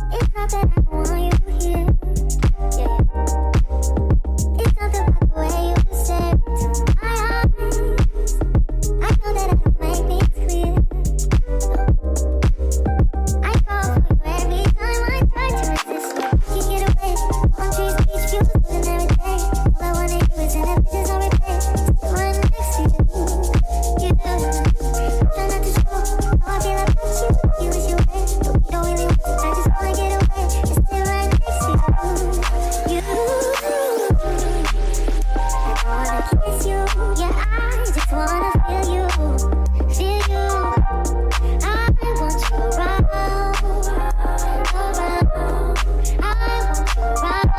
It's not that I want you here, yeah. It's something about the way you stare into my eyes. I know that I don't make things clear. I fall for you every time I try to resist. You can't get away. Palm trees, beach views, losing every day. All I wanna do is end up bitches on replay. Still right next to you. You do. Try not to show how I feel about you. You wish you were, but we don't really want to. I just wanna get away. Just stay right next to you. You. I don't wanna kiss you. Yeah, I just wanna feel you. Feel you. I want you around. Around. I want you around.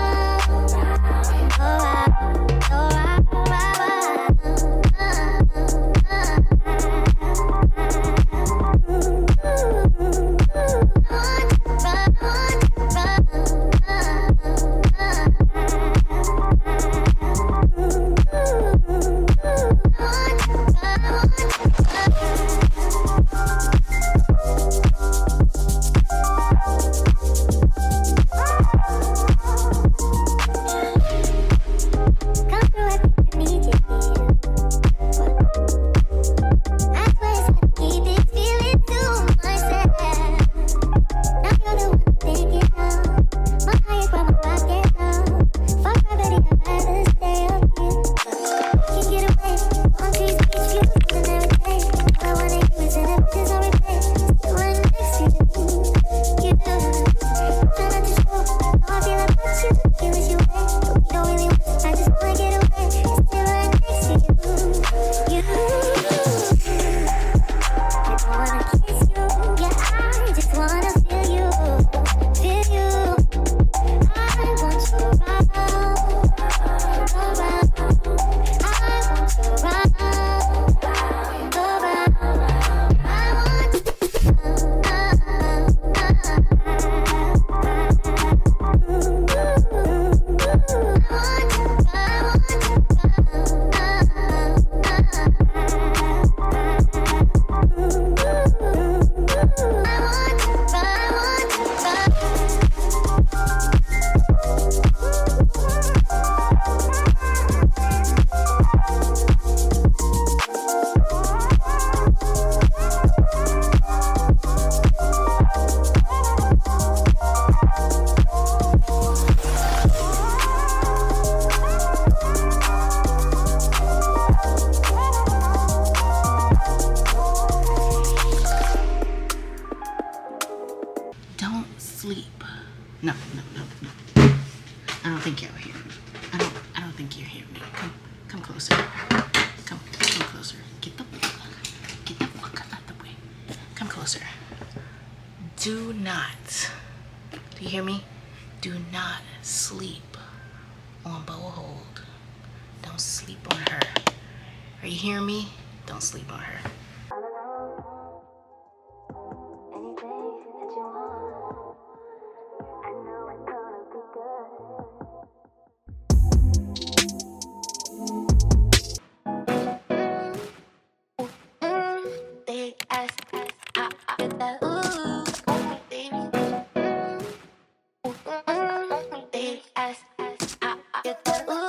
Come through, I think I need you here. I swear it's hard to keep this feeling to myself. Now you're the one I'm thinking of. My highest from my rocket now. Fuck gravity, I'd rather stay up here. Can't get away. On trees, beach views, losing every day. All I wanna do is end up bitches on replay. Still right next to you. You do. Try not to show how I feel about you. You wish you were, but we don't really want to. I just wanna get away. Just stay right next to you. You. I don't wanna kiss you. Yeah, I just wanna feel you. Feel you. I want you around. Around. I want you around. Around. I want you. Don't sleep. No. I don't think you'll hear me. I don't think you hear me. Come closer. Come closer. Get the fuck out the way. Come closer. Do not. Do you hear me? Do not sleep on Bohold. Don't sleep on her. Are you hearing me? Don't sleep on her. Anything that you want, I know it's gonna be good. Big ass, get that ooh, baby. Big ass, get that ooh.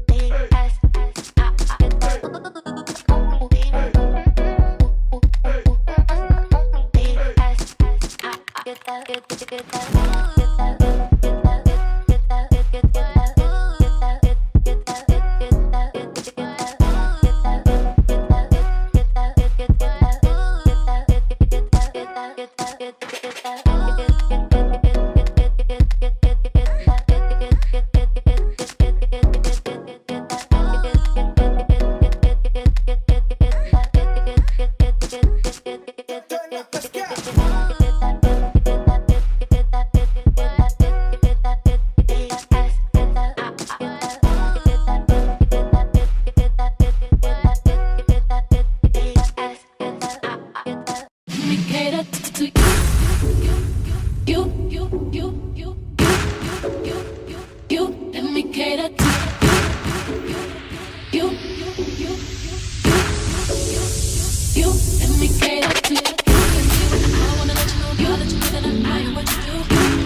Big ass. cater to you. Let me cater to you. I wanna let you know, girl, that you know that I am what you do.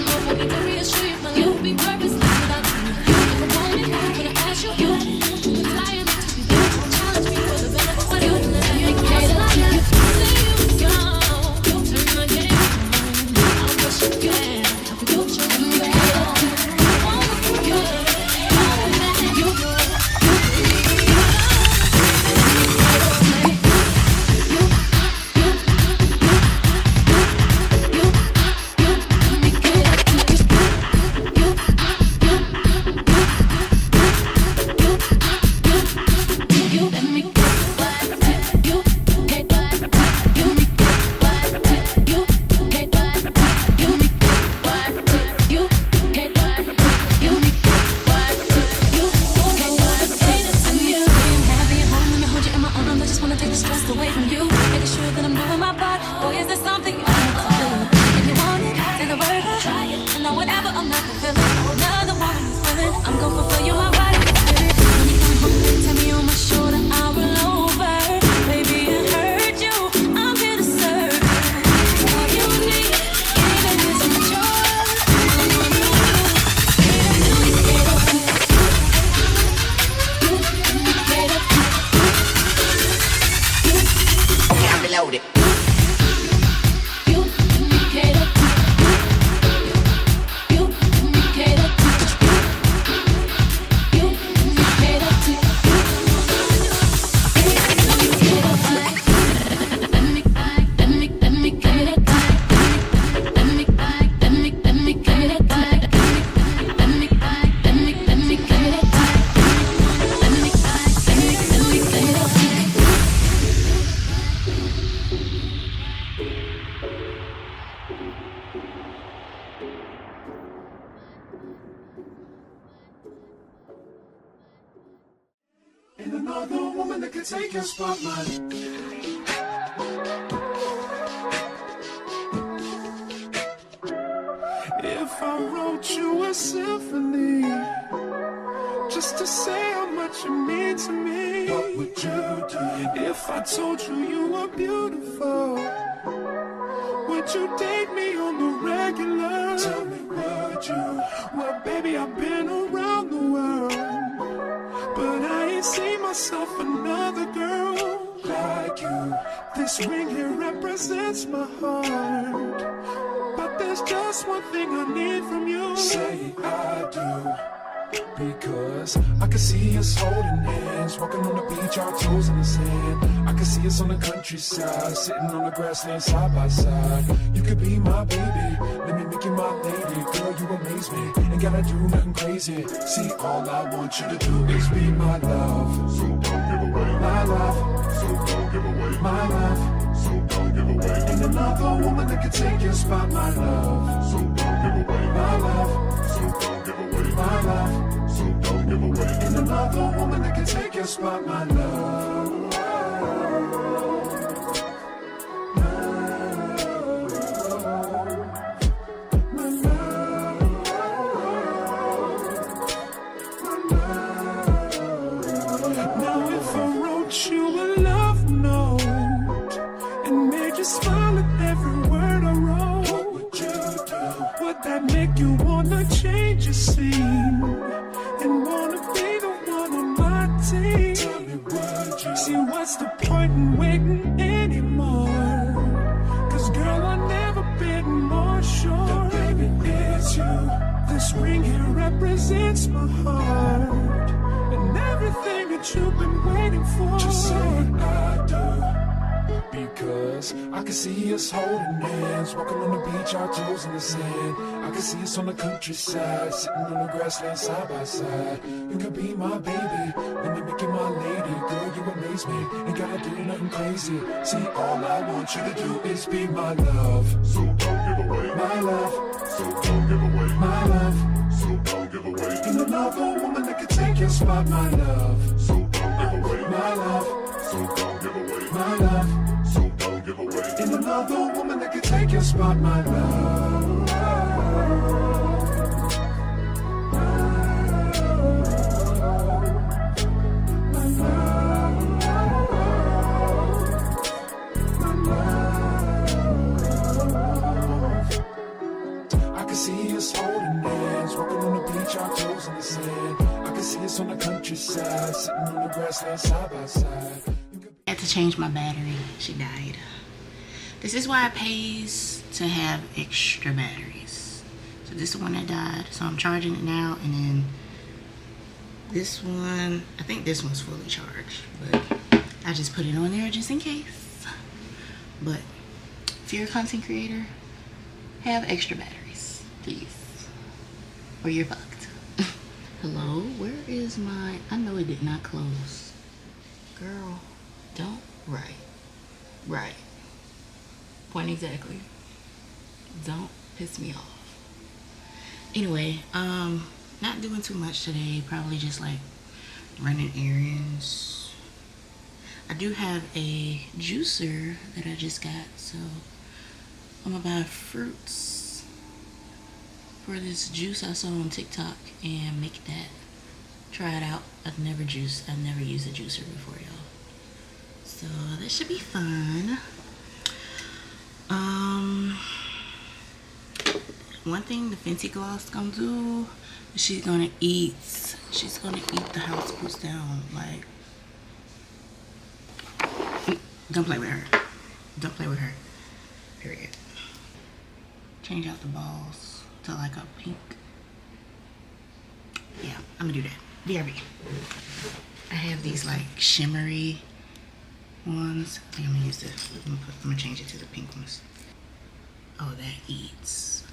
Oh, baby, to reassure you, my life would be purposeless without you. If I wanted, I'm gonna ask you. You can fly me to be there. Challenge me for the better. What do you let me cater to you? See you go. Turn my game on. I'll push you down. You let me cater to you. You. Ain't another woman that can take your spotlight. If I wrote you a symphony, just to say how much you mean to me, what would you do? If I told you you were beautiful, would you date me on the regular? Tell me, would you? Well, baby, I've been around the world, but I ain't seen myself another girl like you. This ring here represents my heart, but there's just one thing I need from you. Say I do. Because I can see us holding hands, walking on the beach, our toes in the sand. I can see us on the countryside, sitting on the grassland side by side. You could be my baby, let me make you my lady. Girl, you amaze me, ain't gotta do nothing crazy. See, all I want you to do is be my love. So don't give away my love. So don't give away my love. So don't give away. Ain't another woman that can take your spot, my love. So don't give away my love. So don't give away my love. So don't give away. Ain't another woman that can take your spot, my love. Now if I wrote you a love note and made you smile at every word I wrote, what would you do? Would that make you wanna change your scene and wanna be the one on my team? Tell me, would you? See, what's the point in waiting anymore? Cause girl, I've never been more sure that baby it's you. This ring here represents my heart and everything that you've been waiting for. Just say I do. Because I can see us holding hands, walking on the beach, our toes in the sand. I can see us on the countryside, sitting on the grassland side by side. You could be my baby, let me make you my lady. Girl, you amaze me, ain't gotta do nothing crazy. See, all I want you to do is be my love. So don't give away my love. So don't give away my love. So don't give away. Ain't another woman that can take your spot, my love. So don't give away my love. So don't give away my love. So don't give away. Ain't another woman that can take your spot, my love. reminisce on the countryside, sitting on the grassland side by side. I had to change my battery. She died. This is why it pays to have extra batteries. So this is the one that died. So I'm charging it now, and then this one, I think this one's fully charged, but I just put it on there just in case. But if you're a content creator, have extra batteries, please, or you're fucked. Hello, where is my, I know it did not close. Girl, don't, right. Point exactly. Don't piss me off. Anyway, not doing too much today. Probably just like running errands. I do have a juicer that I just got, so I'm gonna buy fruits for this juice I saw on TikTok and make that. Try it out. I've never used a juicer before, y'all. So that should be fun. One thing the Fenty gloss gonna do is she's gonna eat the house boots down. Like, don't play with her. Don't play with her. Period. Change out the balls to like a pink. Yeah, I'm gonna do that. BRB. I have these like shimmery ones. I think I'm gonna use this. I'm gonna change it to the pink ones. Oh, that eats.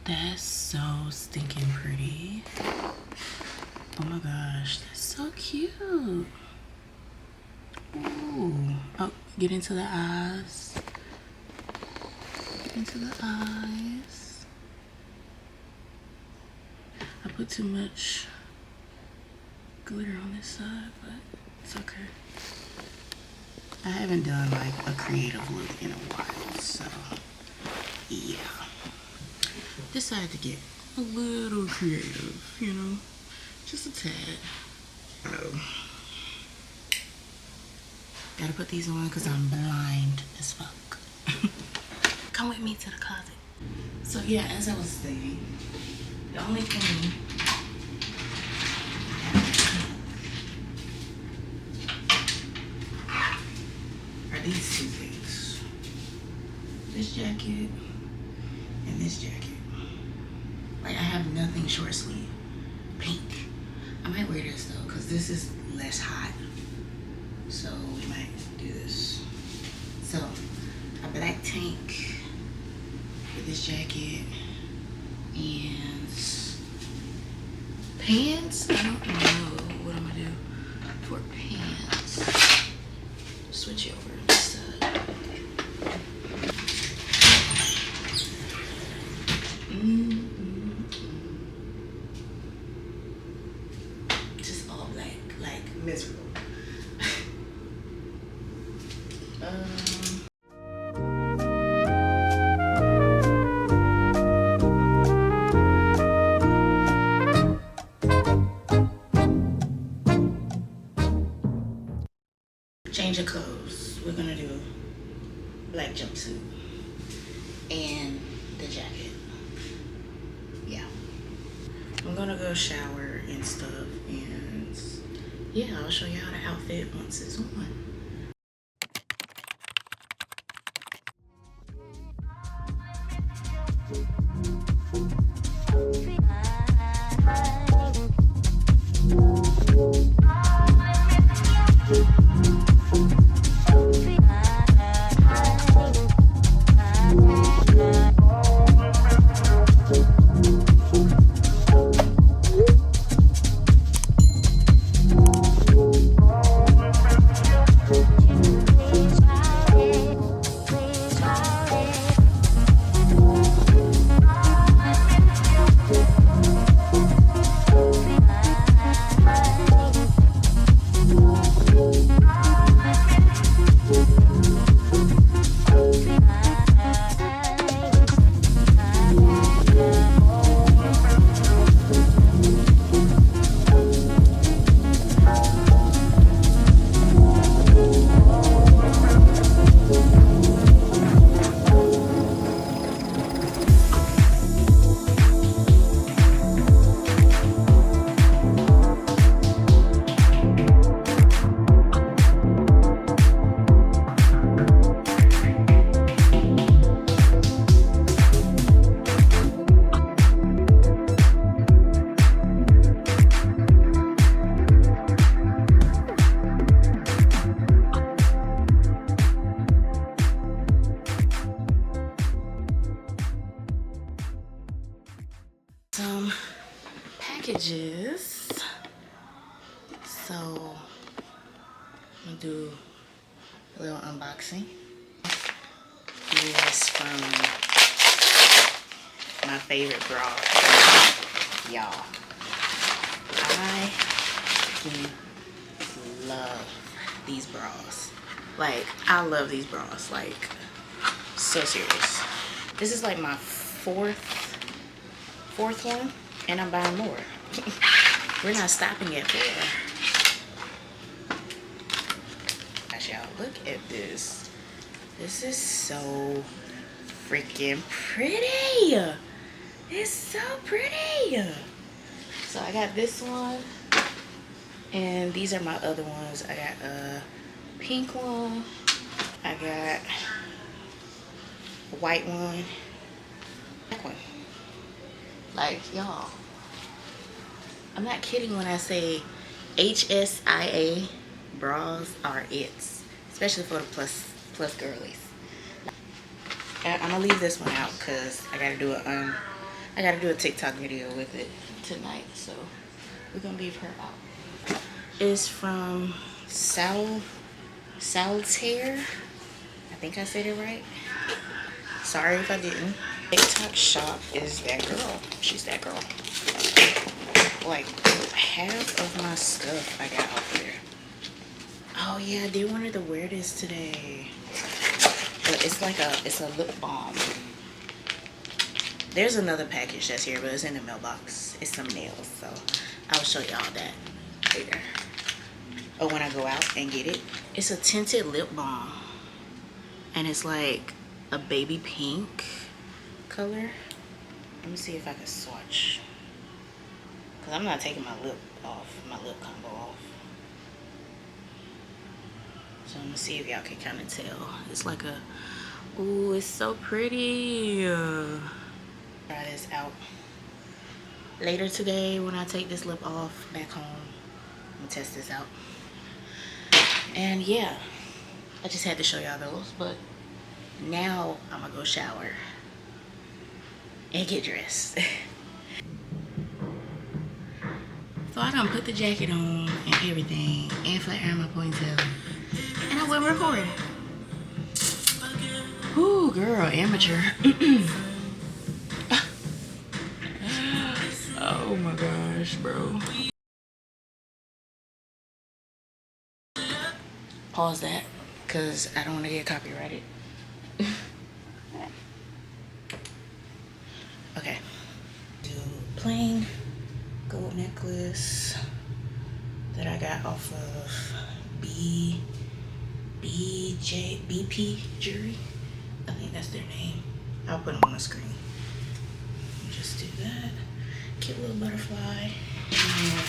That's so stinking pretty. Oh my gosh, that's so cute. Ooh. Oh, get into the eyes. Get into the eyes. I put too much glitter on this side, but it's okay. I haven't done like a creative look in a while, so yeah. Decided to get a little creative, you know, just a tad. I know. Gotta put these on because I'm blind as fuck. Come with me to the closet. So yeah, as I was stating, the only thing are these two things. This jacket and this jacket. Like, I have nothing short sleeve. Pink. I might wear this though, because this is less hot. So we might do this. So, a black tank with this jacket and pants. I don't know what I'm gonna do for pants. Switch over this side. Just all black, like miserable. Change of clothes. We're gonna do black jumpsuit and the jacket. Yeah. I'm gonna go shower and stuff, and yeah, I'll show you how the outfit once it's on. packages. So I'm gonna do a little unboxing. This from my favorite bra, y'all. I love these bras. Like, I love these bras, like, so serious. This is like my fourth one, and I'm buying more. We're not stopping at 4. Gosh, y'all, look at this. This is so freaking pretty. It's so pretty. So I got this one, and these are my other ones. I got a pink one, I got a white one, black one. Like, y'all, I'm not kidding when I say HSIA bras are it's, especially for the plus girlies. I'm gonna leave this one out because I gotta do a TikTok video with it tonight, so we're gonna leave her out. It's from Saltaire. I think I said it right. Sorry if I didn't. TikTok shop is that girl. She's that girl. Like, half of my stuff I got off there. Oh yeah, I did want her to wear this today. But it's like it's a lip balm. There's another package that's here, but it's in the mailbox. It's some nails, so I'll show y'all that later. Or when I go out and get it. It's a tinted lip balm. And it's like a baby pink color. Let me see if I can swatch. Because I'm not taking my lip combo off. So I'm gonna see if y'all can kind of tell. It's like a, ooh, it's so pretty. Try this out later today when I take this lip off back home. I'm gonna test this out. And yeah, I just had to show y'all those, but now I'm gonna go shower and get dressed. So I done put the jacket on and everything, and flat iron my ponytail, and I wasn't recording. Ooh, girl, amateur. Oh my gosh, bro. Pause that, because I don't want to get copyrighted. Okay. Do plain gold necklace that I got off of BP Jewelry. I think that's their name. I'll put them on the screen. Just do that. Cute little butterfly. And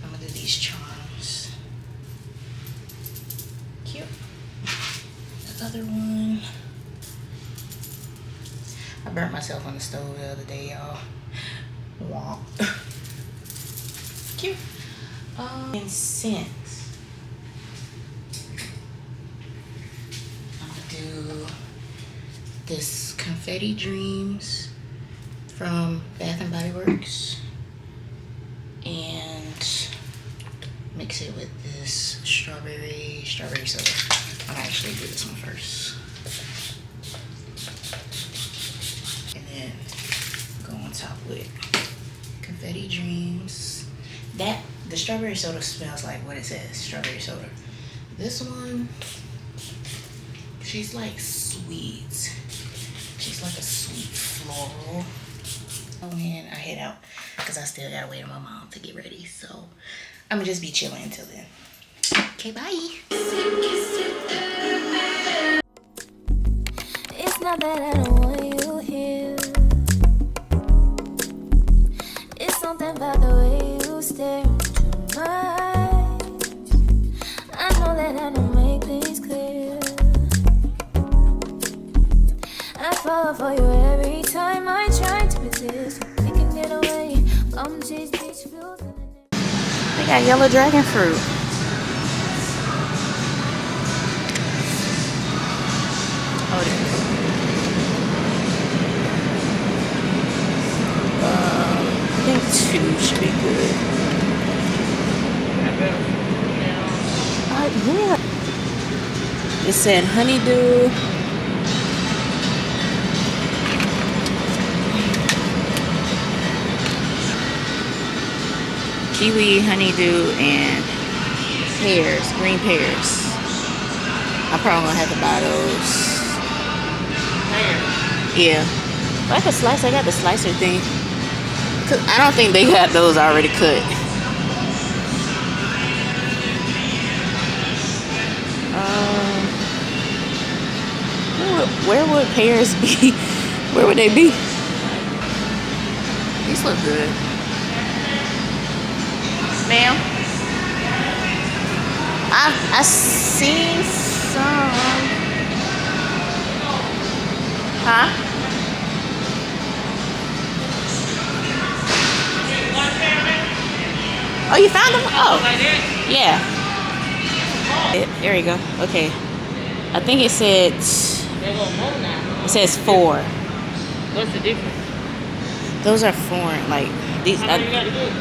I'm gonna do these charms. Cute. The other one. I burnt myself on the stove the other day, y'all. Womp. Cute. And scents. I'm gonna do this Confetti Dreams from Bath and Body Works, and mix it with this strawberry soda. I'll actually do this one first, and then go on top with Confetti Dreams. The strawberry soda smells like what it says, strawberry soda. This one, she's like sweet. She's like a sweet floral. Oh man, I head out because I still gotta wait on my mom to get ready. So I'm gonna just be chilling until then. Okay, bye. It's not that I don't want you here. It's something about the way you stare into my eyes. I know that I don't make things clear. I fall for you every time I try to resist. We can get away. Come chase beach views. They got yellow dragon fruit. Oh, I think 2 should be good. Yeah. It said honeydew. Kiwi, honeydew, and pears, green pears. I'm probably gonna have to buy those. Yeah. Like a slice, I got the slicer thing. Cause I don't think they got those already cut. Where would pears be? Where would they be? These look good. Ma'am? I've seen some. Huh? Oh, you found them? Oh. Yeah. There you go. Okay. I think it said... It says 4. What's the difference? Those are foreign. Like, these... How many you got to get?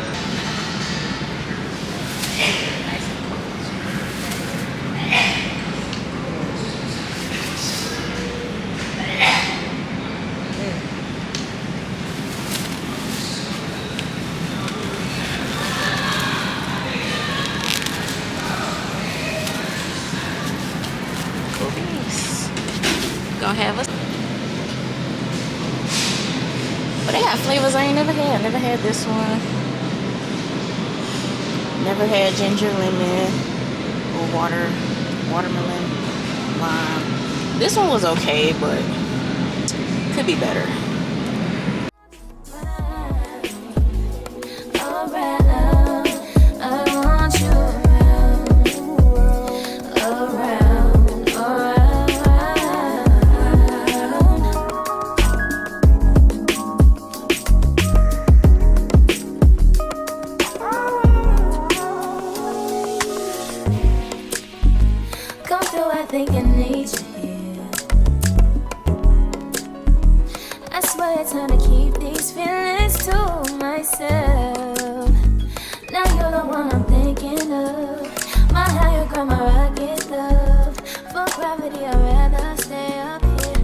Gonna have us. But they got flavors I ain't never had. Never had this one. Never had ginger lemon or watermelon lime. This one was okay, but could be better. think I need you here. I swear it's time to keep these feelings to myself. Now you're the one I'm thinking of. My higher ground, my rocket love. For gravity, I'd rather stay up here.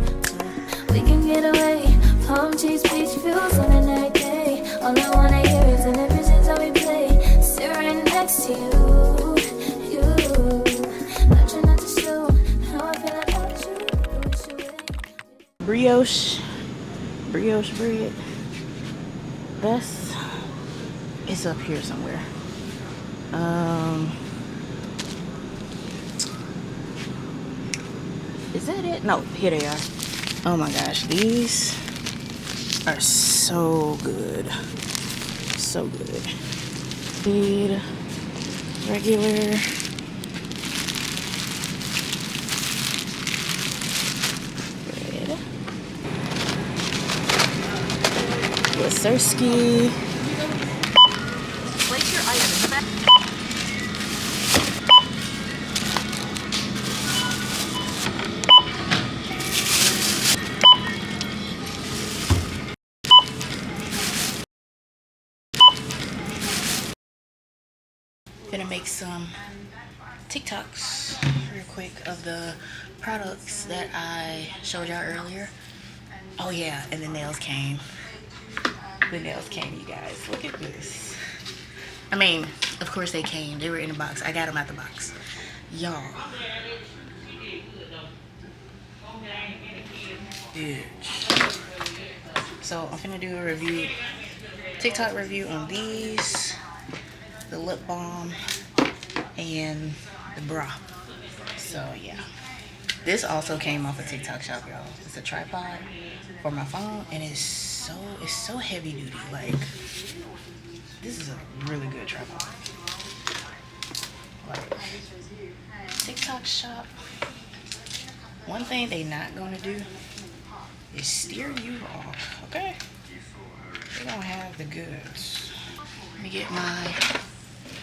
We can get away. Palm trees, beach views on a night day. All I wanna hear is the visions I replay. Sit right next to you. Brioche bread. It's up here somewhere. Is that it? No, here they are. Oh my gosh, these are so good. So good. Need regular. Sersky. Place your item in the back. Gonna make some TikToks real quick of the products that I showed y'all earlier. Oh yeah, and the nails came. The nails came, you guys. Look at this. I mean, of course they came. They were in the box. I got them out the box. Y'all. Bitch. So I'm gonna do a review, TikTok review on these, the lip balm, and the bra. So yeah. This also came off a TikTok shop, y'all. It's a tripod for my phone, and it's so heavy duty. Like, this is a really good tripod. Like, TikTok shop. One thing they not gonna do is steer you wrong. Okay? They gonna have the goods. Let me get my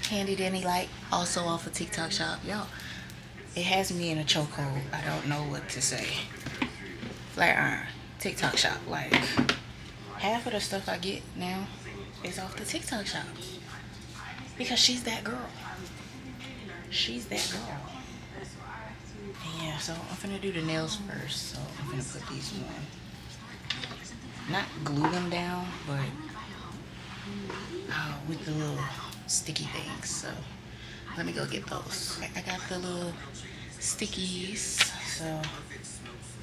handy dandy light, also off a TikTok shop, y'all. It has me in a chokehold. I don't know what to say. Flat iron, TikTok shop. Like, half of the stuff I get now is off the TikTok shop. Because she's that girl. She's that girl. And yeah, so I'm finna do the nails first. So I'm finna put these on. Not glue them down, but with the little sticky things. So let me go get those. I got the little stickies. So I'm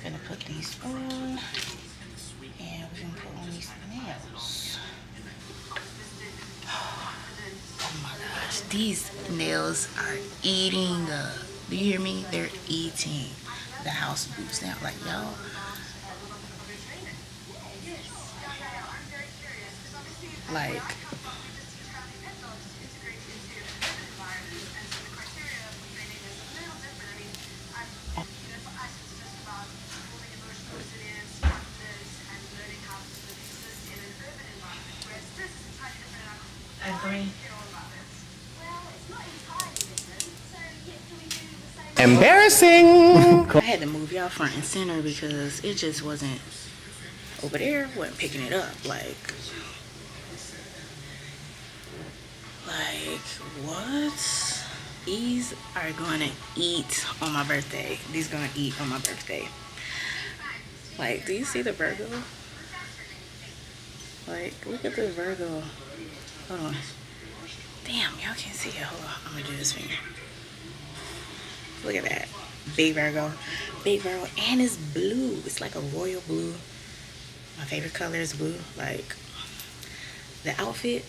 gonna put these on. And we're gonna put on these nails. Oh my gosh, these nails are eating up. Do you hear me? They're eating the house boots now. Like, y'all. Like, Embarrassing. I had to move y'all front and center because it just wasn't over there, wasn't picking it up. Like what? These are gonna eat on my birthday. These gonna eat on my birthday. Like, do you see the Virgo? Like, look at the Virgo. Hold on. Damn, y'all can't see it. Hold on, I'm gonna do this finger. Look at that. Big Virgo. Big Virgo. And it's blue. It's like a royal blue. My favorite color is blue. Like, the outfit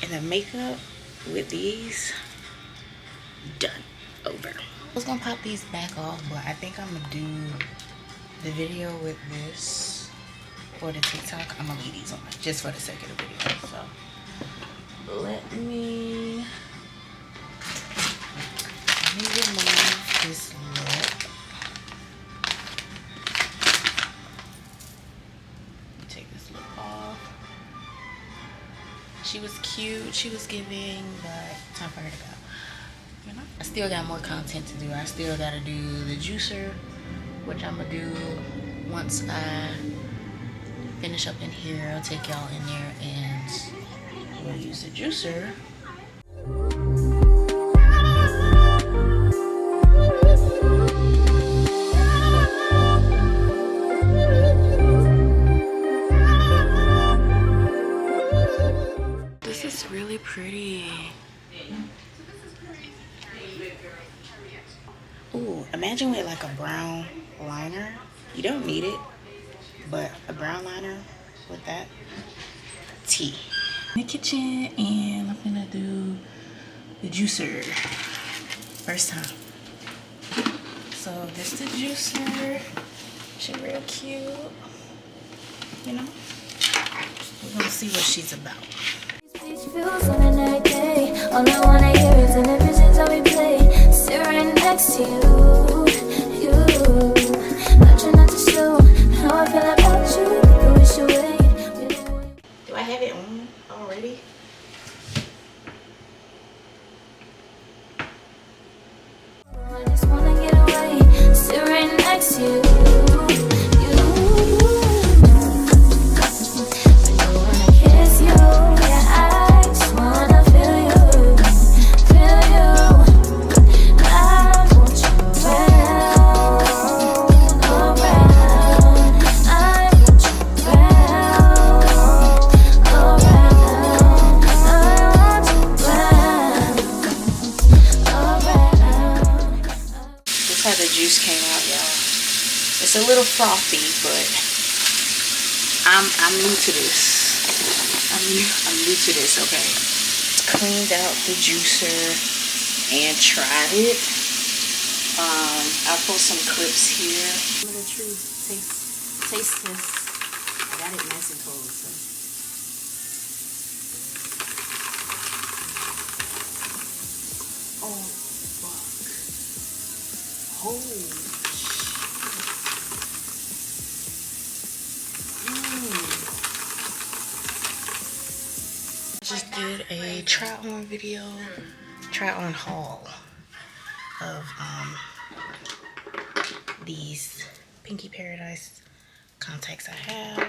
and the makeup with these, done. Over. I was gonna pop these back off, but I think I'm gonna do the video with this for the TikTok. I'm gonna leave these on just for the sake of the video. So let me remove this lip. Take this lip off. She was cute. She was giving, but time for her to go. You know? I still got more content to do. I still gotta do the juicer, which I'm gonna do once I finish up in here. I'll take y'all in there and we'll use the juicer. This is really pretty. Ooh, imagine with like a brown liner. You don't need it, but a brown liner with that. Tea. In the kitchen, and I'm gonna do the juicer. First time. So this the juicer. She's real cute. You know? We're gonna see what she's about. All I wanna hear is an visions of we play. Sit right next to you. I try not to show how I feel about you. I wish you wait. Do I have it on already? I just wanna get away. Sit right next to you. It's a little frothy, but I'm new to this. I'm new to this, okay? Cleaned out the juicer and tried it. I'll post some clips here. Some of the truth. Taste test. I got it nice and cold, so. Oh fuck. Holy. Just did a try on video, try on haul of these Pinky Paradise contacts I have.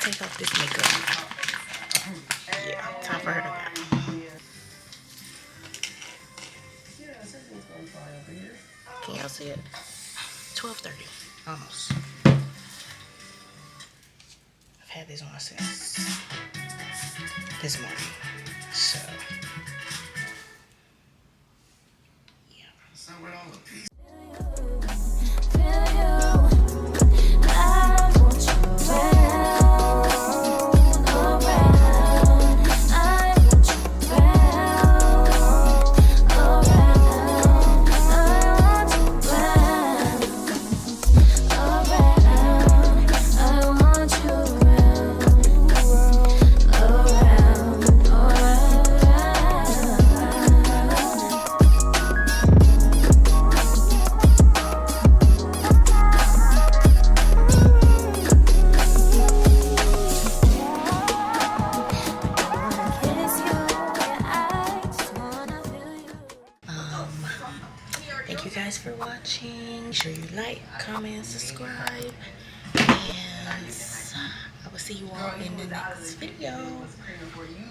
take off this makeup. Yeah, time for her to go. Can y'all see it? 12:30, almost. I've had these on since this morning, so yeah. Thank you guys for watching. Make sure you like, comment, subscribe, and I will see you all in the next video.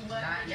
Bye.